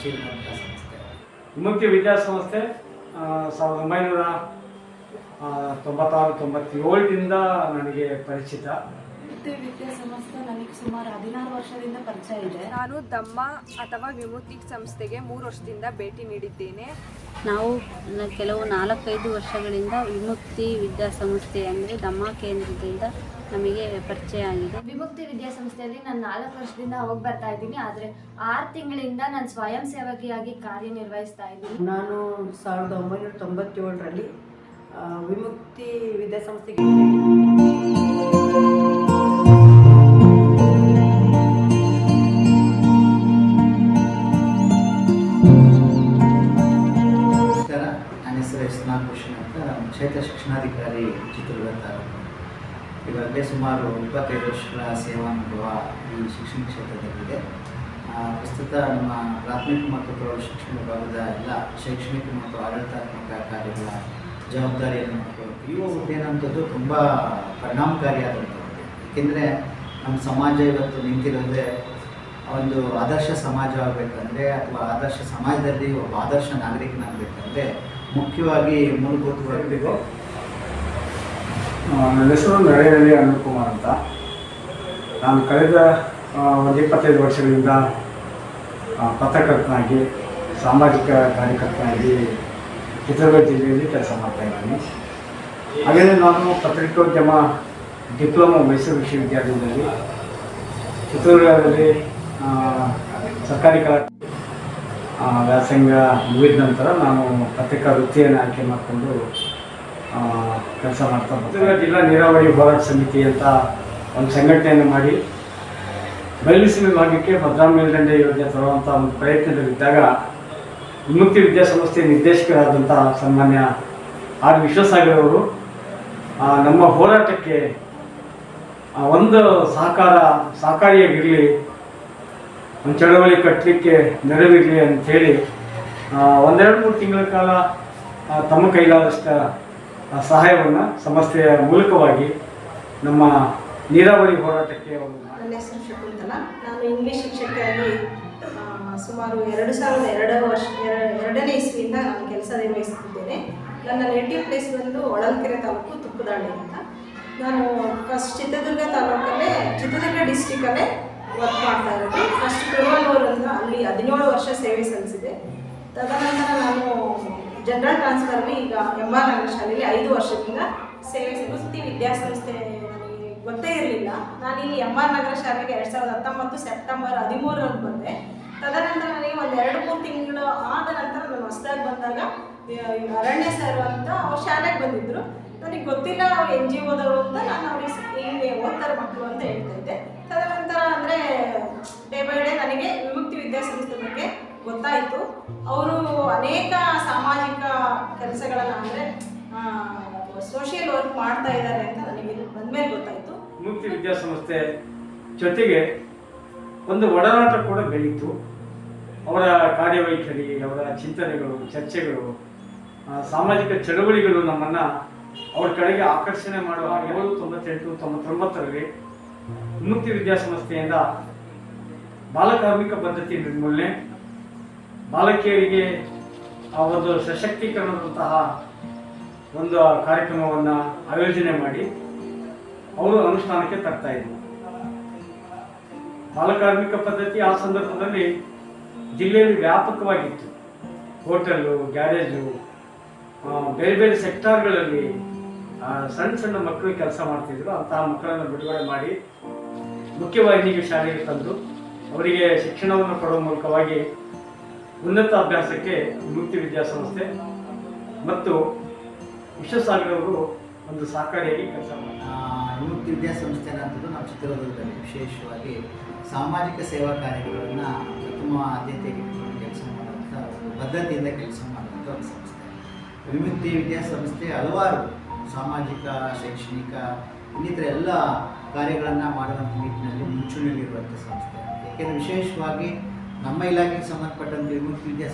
ಹೆಚ್ಚಿರುವಂಥ ಸಂಸ್ಥೆ. ವಿಮುಕ್ತಿ ವಿದ್ಯಾಸಂಸ್ಥೆ 1996-97ರಿಂದ ನನಗೆ ಪರಿಚಿತ. ವಿಮುಕ್ತಿ ವಿದ್ಯಾಸಂಸ್ಥೆ ನನಗೆ ಸುಮಾರು 16 ವರ್ಷದಿಂದ ಪರಿಚಯ ಇದೆ. ನಾನು ದಮ್ಮ ಅಥವಾ ವಿಮುಕ್ತಿ ಸಂಸ್ಥೆಗೆ 3 ವರ್ಷದಿಂದ ಭೇಟಿ ನೀಡಿದ್ದೇನೆ. ನಾವು ಕೆಲವು 4-5 ವರ್ಷಗಳಿಂದ ವಿಮುಕ್ತಿ ವಿದ್ಯಾಸಂಸ್ಥೆ ಅಂದರೆ ದಮ್ಮ ಕೇಂದ್ರದಿಂದ ನಮಗೆ ಪರಿಚಯ ಆಗಿದೆ. ವಿಮುಕ್ತಿ ವಿದ್ಯಾಸಂಸ್ಥೆಯಲ್ಲಿ ನಾನು 4 ವರ್ಷದಿಂದ ಹೋಗಿ ಬರ್ತಾ ಇದ್ದೀನಿ. ಆದರೆ 6 ತಿಂಗಳಿಂದ ನಾನು ಸ್ವಯಂ ಸೇವಕಿಯಾಗಿ ಕಾರ್ಯನಿರ್ವಹಿಸ್ತಾ ಇದ್ದೀನಿ. ನಾನು 1997ರಲ್ಲಿ ವಿಮುಕ್ತಿ ವಿದ್ಯಾಸಂಸ್ಥೆಗೆ ನನ್ನ ಹೆಸರು ಕೃಷ್ಣ ಅಂತ, ಕ್ಷೇತ್ರ ಶಿಕ್ಷಣಾಧಿಕಾರಿ ಚಿತ್ರದುರ್ಗ ತಾಲೂಕು. ಈಗಾಗಲೇ ಸುಮಾರು 25 ವರ್ಷಗಳ ಸೇವಾನುಭವ ಈ ಶಿಕ್ಷಣ ಕ್ಷೇತ್ರದಲ್ಲಿದೆ. ಪ್ರಸ್ತುತ ನಮ್ಮ ಪ್ರಾಥಮಿಕ ಮತ್ತು ಪ್ರೌಢ ಶಿಕ್ಷಣ ವಿಭಾಗದ ಎಲ್ಲ ಶೈಕ್ಷಣಿಕ ಮತ್ತು ಆಡಳಿತಾತ್ಮಕ ಕಾರ್ಯಗಳ ಜವಾಬ್ದಾರಿಯನ್ನು ಮಾಡ್ಕೊಳ್ತೀವಿ. ಯುವ ಹುದ್ದೆನಂಥದ್ದು ತುಂಬ ಪರಿಣಾಮಕಾರಿಯಾದಂಥದ್ದು. ಏಕೆಂದರೆ ನಮ್ಮ ಸಮಾಜ ಇವತ್ತು ನಿಂತಿರೋದೇ ಒಂದು ಆದರ್ಶ ಸಮಾಜ ಆಗಬೇಕಂದ್ರೆ ಅಥವಾ ಆದರ್ಶ ಸಮಾಜದಲ್ಲಿ ಒಬ್ಬ ಆದರ್ಶ ನಾಗರಿಕನಾಗಬೇಕಂದ್ರೆ ಮುಖ್ಯವಾಗಿ ಮೂಲಭೂತವಾಗಿ ನನ್ನ ಹೆಸರು ನರೇಂದ್ರ ಅನಿಲ್ ಕುಮಾರ್ ಅಂತ. ನಾನು ಕಳೆದ 25 ವರ್ಷಗಳಿಂದ ಪತ್ರಕರ್ತನಾಗಿ ಸಾಮಾಜಿಕ ಕಾರ್ಯಕರ್ತನಾಗಿ ಚಿತ್ರದುರ್ಗ ಜಿಲ್ಲೆಯಲ್ಲಿ ಕೆಲಸ ಮಾಡ್ತಾಯಿದ್ದೀನಿ. ಹಾಗೆಯೇ ನಾನು ಪತ್ರಿಕೋದ್ಯಮ ಡಿಪ್ಲೊಮಾ ಮೈಸೂರು ವಿಶ್ವವಿದ್ಯಾಲಯದಲ್ಲಿ ಚಿತ್ರದುರ್ಗದಲ್ಲಿ ಸರ್ಕಾರಿ ಕಲಾ ವ್ಯಾಸಂಗ ಮುಗಿದ ನಂತರ ನಾನು ಪತ್ರಿಕಾ ವೃತ್ತಿಯನ್ನು ಆಯ್ಕೆ ಮಾಡಿಕೊಂಡು ಕೆಲಸ ಮಾಡ್ತಾ ಚಿತ್ರದುರ್ಗ ಜಿಲ್ಲಾ ನೀರಾವರಿ ಹೋರಾಟ ಸಮಿತಿ ಅಂತ ಒಂದು ಸಂಘಟನೆಯನ್ನು ಮಾಡಿ ಬಯಲುಸೀಮೆ ಭಾಗಕ್ಕೆ ಭದ್ರಾ ಮೇಲ್ದಂಡೆ ಯೋಜನೆ ತರುವಂಥ ಒಂದು ಪ್ರಯತ್ನದಲ್ಲಿದ್ದಾಗ ವಿಮುಕ್ತಿ ವಿದ್ಯಾಸಂಸ್ಥೆ ನಿರ್ದೇಶಕರಾದಂಥ ಸನ್ಮಾನ್ಯ ಆರ್ ವಿಶ್ವಸಾಗರ್ ಅವರು ನಮ್ಮ ಹೋರಾಟಕ್ಕೆ ಒಂದು ಸಹಕಾರಿಯಾಗಿರಲಿ, ಒಂದು ಚಳವಳಿ ಕಟ್ಟಲಿಕ್ಕೆ ನೆರವಿರಲಿ ಅಂಥೇಳಿ 1-2-3 ತಿಂಗಳ ಕಾಲ ತಮ್ಮ ಕೈಲಾದಷ್ಟು ಸಹಾಯವನ್ನು ಸಂಸ್ಥೆಯ ಮೂಲಕವಾಗಿ ನಮ್ಮ ನೀರಾವರಿ ಹೋರಾಟಕ್ಕೆ ನನ್ನ ಹೆಸರು ಶಕುಂತಲಾ. ನಾನು ಇಂಗ್ಲೀಷ್ ಶಿಕ್ಷಕಿಯಾಗಿ ಸುಮಾರು 2002ನೇ ಇಸ್ವಿಯಿಂದ ನಾನು ಕೆಲಸ ನಿರ್ವಹಿಸುತ್ತಿದ್ದೇನೆ. ನನ್ನ ನೇಟಿವ್ ಪ್ಲೇಸ್ ಬಂದು ಹೊಳಲ್ಕೆರೆ ತಾಲೂಕು ತುಪ್ಪದಾಳಿ ಅಂತ. ನಾನು ಫಸ್ಟ್ ಚಿತ್ರದುರ್ಗ ಡಿಸ್ಟಿಕಲ್ಲೇ ವರ್ಕ್ ಮಾಡ್ತಾ ಇರೋದು. ಫಸ್ಟ್ ತಿರುವಲ್ಲೂರು ಅಂತ ಅಲ್ಲಿ 17 ವರ್ಷ ಸೇವೆ ಸಲ್ಲಿಸಿದೆ. ತದನಂತರ ನಾನು ಜನರಲ್ ಟ್ರಾನ್ಸ್ಫರಲ್ಲಿ ಈಗ MR ನಗರ ಶಾಲೆಯಲ್ಲಿ 5 ವರ್ಷದಿಂದ ಸೇವೆ ವಿಮುಕ್ತಿ ವಿದ್ಯಾಸಂಸ್ಥೆ ನನಗೆ ಗೊತ್ತೇ ಇರಲಿಲ್ಲ. ನಾನಿಲ್ಲಿ MR ನಗರ ಶಾಲೆಗೆ 2019 ಸೆಪ್ಟೆಂಬರ್ 13ರಂದು ಬಂದೆ. ತದನಂತರ ನನಗೆ ಒಂದು 2-3 ತಿಂಗಳು ಆದ ನಂತರ ನಾನು ಹೊಸದಾಗಿ ಬಂದಾಗ ಅರಣ್ಯ ಸರ್ ಅಂತ ಅವ್ರು ಶಾಲೆಗೆ ಬಂದಿದ್ದರು. ನನಗೆ ಗೊತ್ತಿಲ್ಲ ಅವ್ರು NGOದವರು ಅಂತ. ನಾನು ಅವ್ರಿಗೆ ಹಿಂಗೆ ಓದ್ತಾರೆ ಮಕ್ಕಳು ಅಂತ ಹೇಳ್ತಾ ಇದ್ದೆ. ತದನಂತರ ಅಂದರೆ ಡೇ ಬೈ ಡೇ ನನಗೆ ವಿಮುಕ್ತಿ ವಿದ್ಯಾಸಂಸ್ಥೆ ಬಗ್ಗೆ ಗೊತ್ತಾಯಿತು. ಅವರು ಅನೇಕ ಸಾಮಾಜಿಕ ಕೆಲಸಗಳನ್ನು ಅಂದರೆ ಸೋಷಿಯಲ್ ವರ್ಕ್ ಮಾಡ್ತಾ ಇದ್ದಾರೆ ಅಂತ ನನಗೆ ಬಂದಮೇಲೆ ಗೊತ್ತಾಯಿತು. ವಿಮುಕ್ತಿ ವಿದ್ಯಾಸಂಸ್ಥೆ ಜೊತೆಗೆ ಒಂದು ಒಡನಾಟ ಕೂಡ ಬೆಳೀತು. ಅವರ ಕಾರ್ಯವೈಖರಿ, ಅವರ ಚಿಂತನೆಗಳು, ಚರ್ಚೆಗಳು, ಸಾಮಾಜಿಕ ಚಳವಳಿಗಳು ನಮ್ಮನ್ನು ಅವ್ರ ಕಡೆಗೆ ಆಕರ್ಷಣೆ ಮಾಡುವ 98-99ರಲ್ಲಿ ವಿಮುಕ್ತಿ ವಿದ್ಯಾಸಂಸ್ಥೆಯಿಂದ ಬಾಲಕಾರ್ಮಿಕ ಪದ್ಧತಿ ನಿರ್ಮೂಲನೆ, ಬಾಲಕಿಯರಿಗೆ ಆ ಒಂದು ಸಶಕ್ತೀಕರಣದಂತಹ ಒಂದು ಕಾರ್ಯಕ್ರಮವನ್ನು ಆಯೋಜನೆ ಮಾಡಿ ಅವರು ಅನುಷ್ಠಾನಕ್ಕೆ ತರ್ತಾ ಇದ್ರು. ಬಾಲಕಾರ್ಮಿಕ ಪದ್ಧತಿ ಆ ಸಂದರ್ಭದಲ್ಲಿ ಜಿಲ್ಲೆಯಲ್ಲಿ ವ್ಯಾಪಕವಾಗಿತ್ತು. ಹೋಟೆಲ್ಲು, ಗ್ಯಾರೇಜು, ಬೇರೆ ಬೇರೆ ಸೆಕ್ಟಾರ್ಗಳಲ್ಲಿ ಸಣ್ಣ ಮಕ್ಕಳಿಗೆ ಕೆಲಸ ಮಾಡ್ತಿದ್ರು. ಅಂತಹ ಮಕ್ಕಳನ್ನು ಬಿಡುಗಡೆ ಮಾಡಿ ಮುಖ್ಯವಾಹಿನಿಗೆ ಶಾಲೆಗೆ ತಂದು ಅವರಿಗೆ ಶಿಕ್ಷಣವನ್ನು ಕೊಡುವ ಮೂಲಕವಾಗಿ ಉನ್ನತ ಅಭ್ಯಾಸಕ್ಕೆ ವಿಮುಕ್ತಿ ವಿದ್ಯಾಸಂಸ್ಥೆ ಮತ್ತು ವಿಶ್ವಸಾಗರ್ ಅವರು ಒಂದು ಸಹಕಾರಿಯಾಗಿ ಕೆಲಸ ಮಾಡ್ತಾರೆ. ವಿಮುಕ್ತಿ ವಿದ್ಯಾಸಂಸ್ಥೆ ಅನ್ನೋದು ನಾವು ಚಿತ್ರದುರ್ಗದಲ್ಲಿ ವಿಶೇಷವಾಗಿ ಸಾಮಾಜಿಕ ಸೇವಾ ಕಾರ್ಯಗಳನ್ನು ಪ್ರಥಮ ಆದ್ಯತೆಗೆ ಇಟ್ಟುಕೊಂಡು ಕೆಲಸ ಮಾಡುವಂಥ ಒಂದು ಬದ್ಧತೆಯಿಂದ ಕೆಲಸ ಮಾಡುವಂಥ ಒಂದು ಸಂಸ್ಥೆ. ವಿಮುಕ್ತಿ ವಿದ್ಯಾಸಂಸ್ಥೆ ಹಲವಾರು ಸಾಮಾಜಿಕ, ಶೈಕ್ಷಣಿಕ, ಇನ್ನಿತರ ಎಲ್ಲ ಕಾರ್ಯಗಳನ್ನು ಮಾಡುವಂಥ ನಿಟ್ಟಿನಲ್ಲಿ ಮುಂಚೂಣಿಯಲ್ಲಿರುವಂಥ ಸಂಸ್ಥೆ. ಏಕೆಂದರೆ ವಿಶೇಷವಾಗಿ ನಮ್ಮ ಇಲಾಖೆಗೆ ಸಂಬಂಧಪಟ್ಟಂತೆ ವಿಮುಕ್ತಿ ವಿದ್ಯಾಸಂಸ್ಥೆ